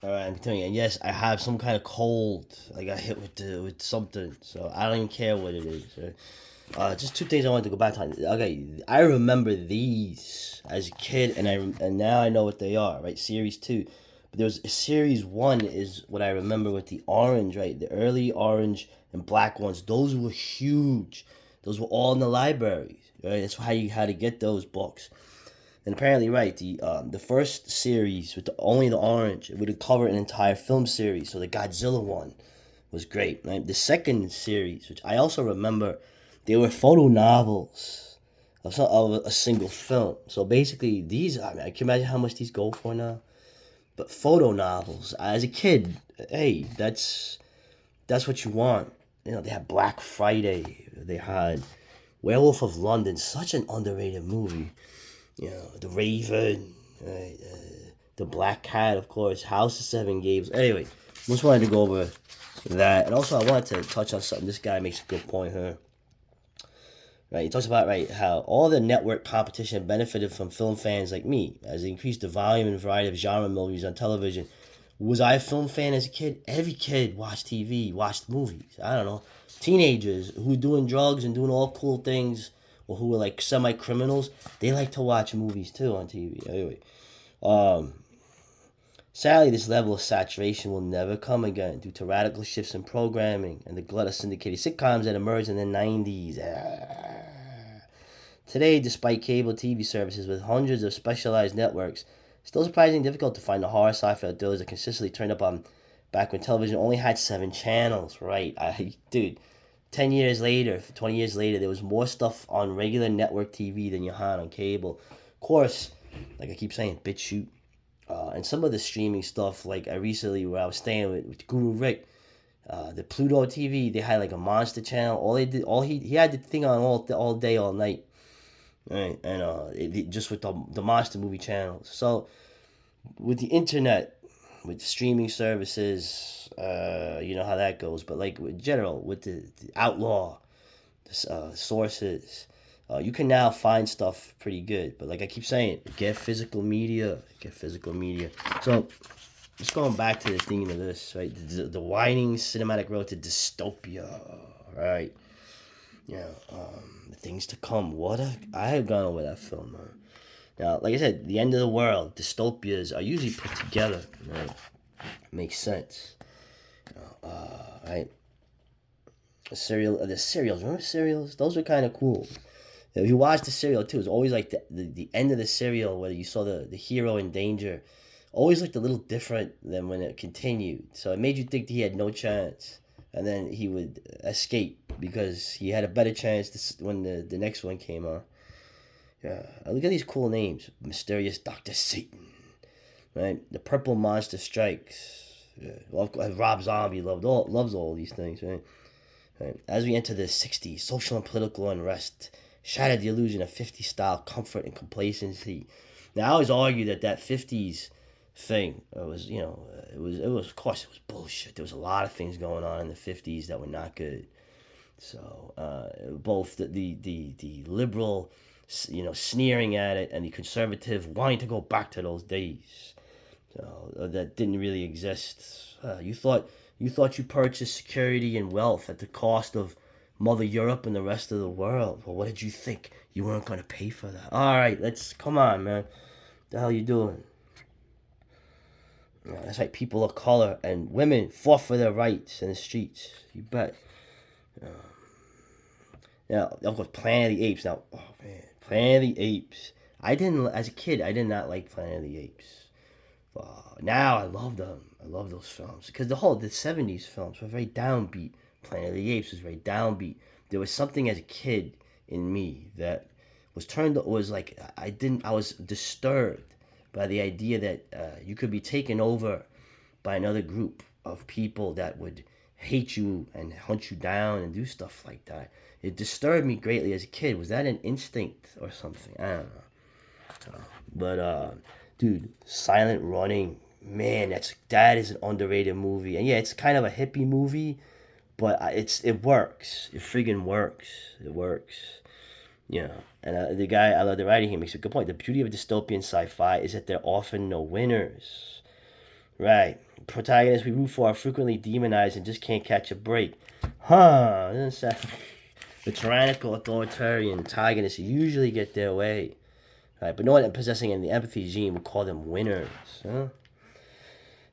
All right, I'm telling you, and yes, I have some kind of cold. I got hit with something, so I don't even care what it is. Right? Just two things I wanted to go back to. Okay, I remember these as a kid, and now I know what they are. Right, series two, but there was series one is what I remember with the orange. Right, the early orange and black ones. Those were huge. Those were all in the libraries. Right, that's how you had to get those books. And apparently, right, the first series with only the orange, it would cover an entire film series. So the Godzilla one was great. Right, the second series, which I also remember, they were photo novels of a single film. So basically, these I mean, I can imagine how much these go for now. But photo novels, as a kid, hey, that's what you want. You know, they had Black Friday. They had Werewolf of London, such an underrated movie. You know, The Raven, right? The Black Cat, of course, House of Seven Gables. Anyway, just wanted to go over that, and also I wanted to touch on something. This guy makes a good point here. Right, he talks about right how all the network competition benefited from film fans like me, as it increased the volume and variety of genre movies on television. Was I a film fan as a kid? Every kid watched TV, watched movies. I don't know, teenagers who were doing drugs and doing all cool things, or who were like semi criminals, they like to watch movies too on TV. Anyway, um, sadly, this level of saturation will never come again due to radical shifts in programming and the glut of syndicated sitcoms that emerged in the 90s. Today, despite cable TV services with hundreds of specialized networks, it's still surprisingly difficult to find the horror sci-fi thrills that consistently turned up on back when television only had 7 channels. Right, dude. 10 years later, 20 years later, there was more stuff on regular network TV than you had on cable. Of course, like I keep saying, BitChute, and some of the streaming stuff. Like I recently, where I was staying with Guru Rick, the Pluto TV, they had like a monster channel. All they did, all he had the thing on all day, all night. Right, and just with the monster movie channels. So with the internet, with streaming services, you know how that goes. But like in general, with the outlaw sources, you can now find stuff pretty good. But like I keep saying, get physical media, get physical media. So just going back to the theme of this, right? The winding cinematic road to dystopia, right? Yeah, the things to come. I have gone over that film, man. Now, like I said, the end of the world, dystopias are usually put together. Right? Makes sense. Right? The serials. Remember serials? Those were kind of cool. If you watch the serial too, it's always like the end of the serial where you saw the hero in danger. Always looked a little different than when it continued. So it made you think he had no chance. And then he would escape because he had a better chance when the next one came on. Yeah, look at these cool names: Mysterious Doctor Satan, right? The Purple Monster Strikes. Yeah, well, Rob Zombie loves all these things, right? Right. As we enter the '60s, social and political unrest shattered the illusion of '50s style comfort and complacency. Now I always argue that '50s thing was, it was, of course it was bullshit. There was a lot of things going on in the '50s that were not good. So both the liberal, sneering at it, and the conservative wanting to go back to those days. So that didn't really exist. You thought you purchased security and wealth at the cost of Mother Europe and the rest of the world. Well, what did you think? You weren't gonna pay for that. All right, let's come on, man. The hell you doing? Yeah, that's right. People of color and women fought for their rights in the streets. You bet. Now, of course, Planet of the Apes. Now, oh man, Planet of the Apes. I didn't, as a kid, I did not like Planet of the Apes. Now I love them. I love those films because the '70s films were very downbeat. Planet of the Apes was very downbeat. There was something as a kid in me that was like I was disturbed by the idea that you could be taken over by another group of people that would hate you and hunt you down and do stuff like that. It disturbed me greatly as a kid. Was that an instinct or something? I don't know. But dude, Silent Running, man, that is an underrated movie. And yeah, it's kind of a hippie movie, but it works. It friggin' works. It works. Yeah, and the guy I love the writing here makes a good point. The beauty of dystopian sci-fi is that there are often no winners. Right. protagonists we root for are frequently demonized and just can't catch a break. Huh? Doesn't sound. The tyrannical authoritarian antagonists usually get their way. Right, but no one possessing any empathy gene would call them winners. Huh?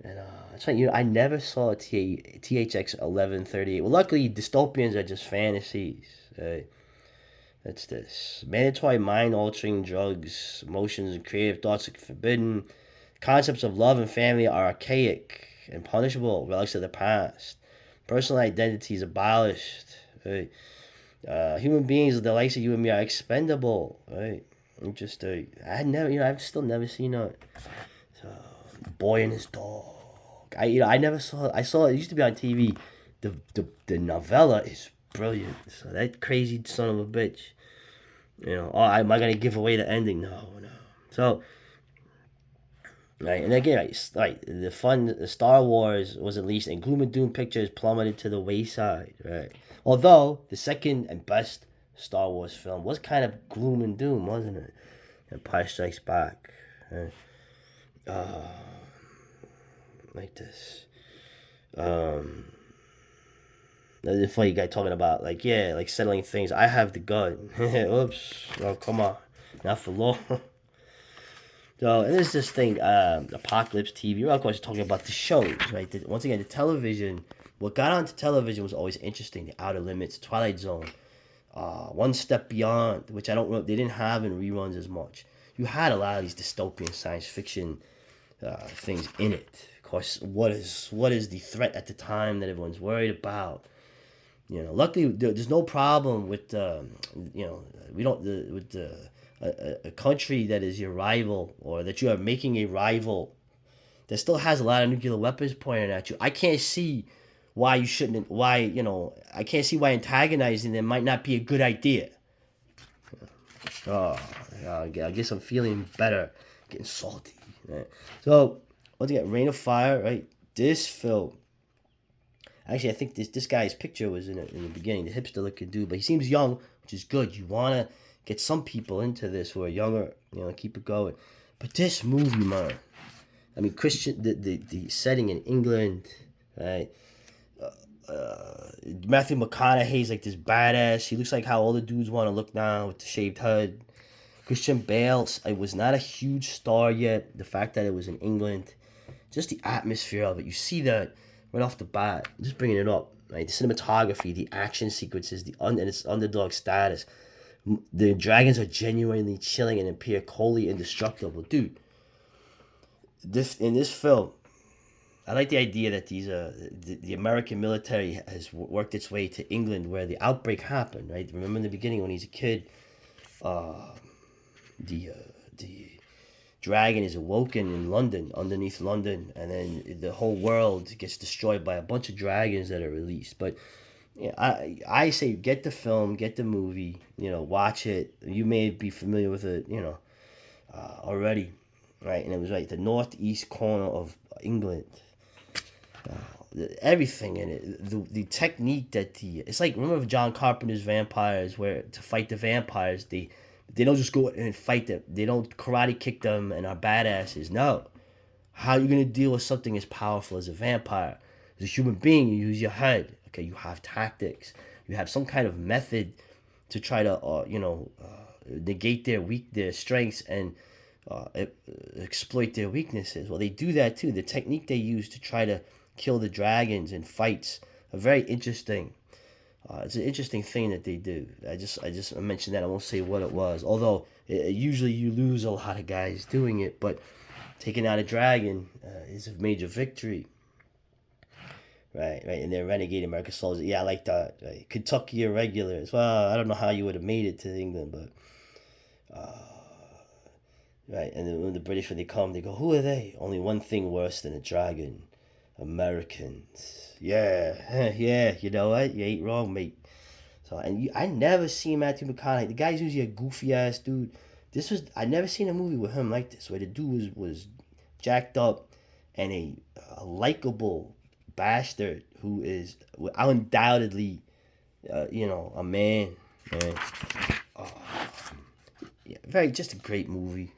And that's right. I never saw THX 1138. Well, luckily, dystopians are just fantasies. Right? That's this. Mandatory mind altering drugs, emotions, and creative thoughts are forbidden. Concepts of love and family are archaic and punishable, relics of the past. Personal identity is abolished. Right? Human beings, the likes of you and me, are expendable. Right? Interesting. I've still never seen a boy and his dog. I never saw. I saw it used to be on TV. The novella is brilliant. So that crazy son of a bitch. Am I gonna give away the ending? No. So, right, and again, right, the Star Wars was released, and Gloom and Doom Pictures plummeted to the wayside. Right, although the second and best Star Wars film was kind of gloom and doom, wasn't it? Empire Strikes Back. Right? Like this. The funny guy talking about like settling things. I have the gun. Oops. Oh, come on. Not for long. So and there's this thing, Apocalypse TV. We're of course talking about the shows, right? Once again, the television. What got onto television was always interesting. The Outer Limits, Twilight Zone, One Step Beyond, which I don't know. They didn't have in reruns as much. You had a lot of these dystopian science fiction things in it. Of course, what is the threat at the time that everyone's worried about? Luckily there's no problem with we don't with a country that is your rival or that you are making a rival that still has a lot of nuclear weapons pointed at you. I can't see why you shouldn't. I can't see why antagonizing them might not be a good idea. Oh, I guess I'm feeling better, getting salty. Right? So once again, Reign of Fire, right? This film. Actually, I think this guy's picture was in the beginning, the hipster looking dude, but he seems young, which is good. You want to get some people into this who are younger, keep it going. But this movie, man, I mean, the setting in England, right? Matthew McConaughey's like this badass. He looks like how all the dudes want to look now with the shaved head. Christian Bale, I was not a huge star yet. The fact that it was in England, just the atmosphere of it. You see that right off the bat. Just bringing it up, right? The cinematography, the action sequences, and its underdog status. The dragons are genuinely chilling and appear wholly indestructible, dude. In this film, I like the idea that these the American military has worked its way to England where the outbreak happened, right? Remember in the beginning when he's a kid, the dragon is awoken in London, underneath London, and then the whole world gets destroyed by a bunch of dragons that are released. But I say get the film, get the movie, watch it. You may be familiar with it, already, right? And it was right the northeast corner of England. Everything in it, the technique that it's like, remember John Carpenter's vampires, where to fight the vampires they don't just go and fight them. They don't karate kick them and are badasses. No. How are you going to deal with something as powerful as a vampire? As a human being, you use your head. Okay, you have tactics. You have some kind of method to try to, negate their strengths and exploit their weaknesses. Well, they do that too. The technique they use to try to kill the dragons in fights are very interesting. It's an interesting thing that they do. I just mentioned that. I won't say what it was. Although usually you lose a lot of guys doing it, but taking out a dragon is a major victory. Right. And they're renegade American soldiers. Yeah, I like that. Right. Kentucky Irregulars. Well, I don't know how you would have made it to England, but right. And then when the British, when they come, they go, "Who are they?" Only one thing worse than a dragon: Americans. Yeah, you know what? You ain't wrong, mate. So, I never seen Matthew McConaughey. The guy's usually a goofy ass dude. I never seen a movie with him like this, where the dude was jacked up and a likable bastard who is undoubtedly, a man. Yeah, just a great movie.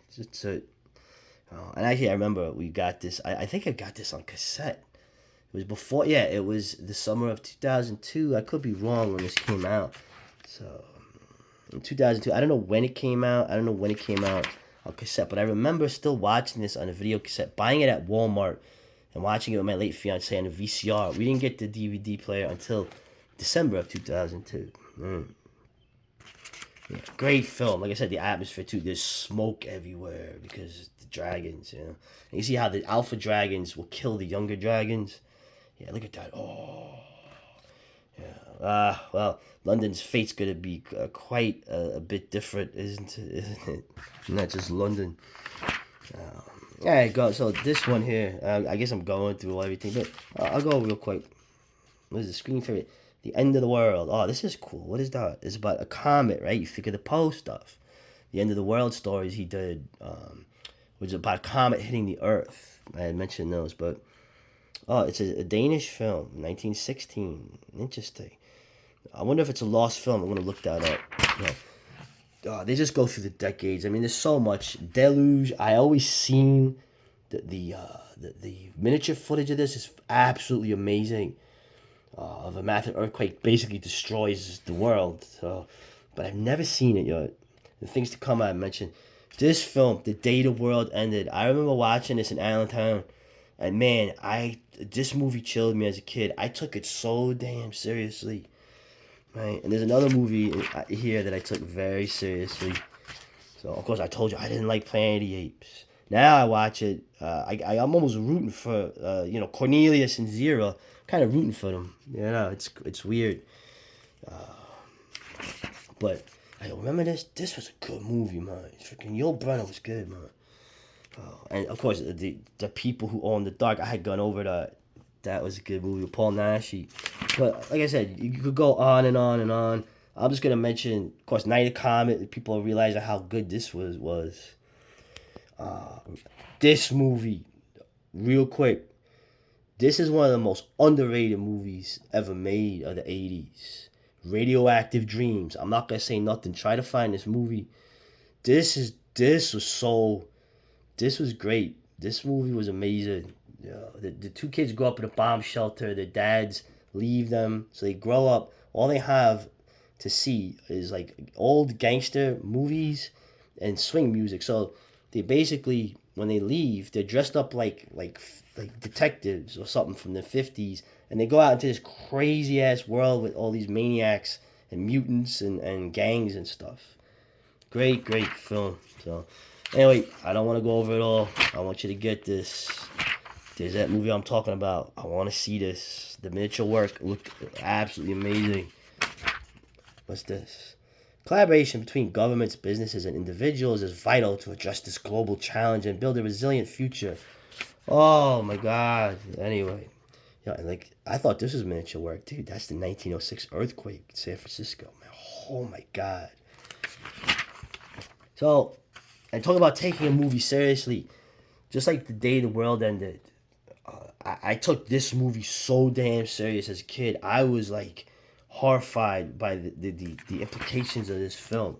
And actually, I remember we got this. I think I got this on cassette. It was before, yeah, it was the summer of 2002. I could be wrong when this came out. So, in 2002, I don't know when it came out. I don't know when it came out on cassette, but I remember still watching this on a video cassette, buying it at Walmart, and watching it with my late fiance on a VCR. We didn't get the DVD player until December of 2002. Yeah, great film. Like I said, the atmosphere too. There's smoke everywhere because the dragons, you know. And you see how the alpha dragons will kill the younger dragons. Yeah, look at that. Oh, yeah. Well, London's fate's gonna be quite a bit different, isn't it? Isn't it? Not just London. Yeah, go. So this one here, I guess I'm going through everything, but I'll go real quick. What is the screen favorite? The End of the World. Oh, this is cool. What is that? It's about a comet, right? You think of the Poe stuff. The End of the World stories he did, which is about a comet hitting the Earth. I had mentioned those, but it's a Danish film, 1916. Interesting. I wonder if it's a lost film. I'm gonna look that up. They just go through the decades. I mean, there's so much. Deluge. I always seen the miniature footage of this is absolutely amazing. Of a massive earthquake basically destroys the world. So, but I've never seen it yet. The things to come, I mentioned this film, The Day the World Ended. I remember watching this in Allentown, and man, this movie chilled me as a kid. I took it so damn seriously, right? And there's another movie here that I took very seriously. So of course I told you I didn't like Planet of the Apes. Now I watch it. I'm almost rooting for Cornelius and Zira. Kind of rooting for them. It's weird. But I remember this. This was a good movie, man. Freaking Yul Brynner was good, man. And of course the People Who Own the Dark. I had gone over that. That was a good movie with Paul Naschy. But like I said, you could go on and on and on. I'm just gonna mention, of course, Night of the Comet. People realize how good this was. This movie, real quick. This is one of the most underrated movies ever made of the 80s. Radioactive Dreams. I'm not gonna say nothing. Try to find this movie. This was great. This movie was amazing. The two kids grow up in a bomb shelter. Their dads leave them, so they grow up. All they have to see is like old gangster movies and swing music. So they basically, when they leave, they're dressed up like detectives or something from the 50s, and they go out into this crazy ass world with all these maniacs and mutants and gangs and stuff. Great film. So anyway, I don't want to go over it all. I want you to get this. There's that movie I'm talking about. I want to see this. The miniature work looked absolutely amazing. What's this? Collaboration between governments, businesses, and individuals is vital to address this global challenge and build a resilient future. Oh my God. Anyway, I thought this was miniature work, dude. That's the 1906 earthquake in San Francisco. Man, oh my God. So, and talk about taking a movie seriously, just like The Day the World Ended. I took this movie so damn serious as a kid. I was like horrified by the implications of this film.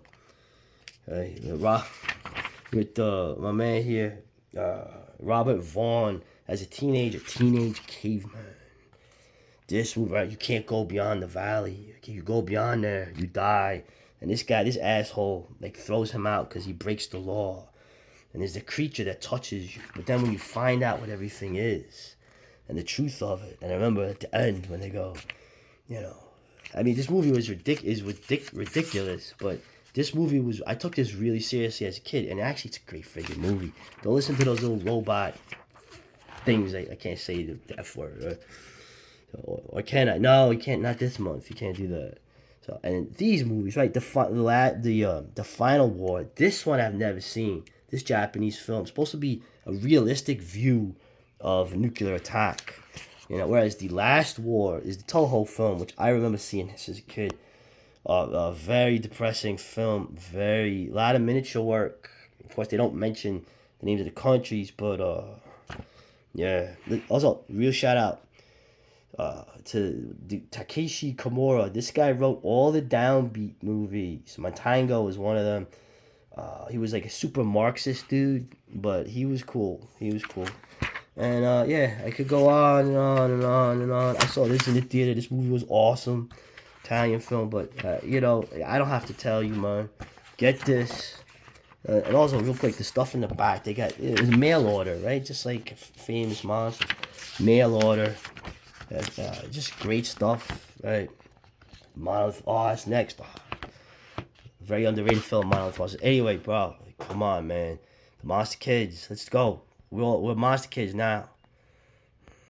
With my man here, Robert Vaughn, as a teenage caveman. This movie, right? You can't go beyond the valley. You go beyond there, you die. And this asshole, throws him out because he breaks the law. And there's the creature that touches you. But then when you find out what everything is, and the truth of it, and I remember at the end when they go, I mean, this movie was ridiculous, but this movie was, I took this really seriously as a kid, and actually it's a great freaking movie. Don't listen to those little robot things. I can't say the F word. Or can I? No, you can't, not this month. You can't do that. So, and these movies, right, the Final War, this one I've never seen. This Japanese film, supposed to be a realistic view of nuclear attack. Whereas The Last War is the Toho film, which I remember seeing this as a kid. A very depressing film, a lot of miniature work. Of course, they don't mention the names of the countries, but yeah. Also, real shout out to Takeshi Komura. This guy wrote all the downbeat movies. Matango was one of them. He was like a super Marxist dude, but he was cool. He was cool. And yeah, I could go on and on and on and on. I saw this in the theater. This movie was awesome. Italian film, but you know, I don't have to tell you, man. Get this. And also, real quick, the stuff in the back, they got, it was mail order, right? Just like Famous Monsters. Mail order. Just great stuff, right? Monolith. Oh, that's next. Oh, very underrated film, Monolith Monsters. Anyway, bro, come on, man. The Monster Kids, let's go. We're Monster Kids now.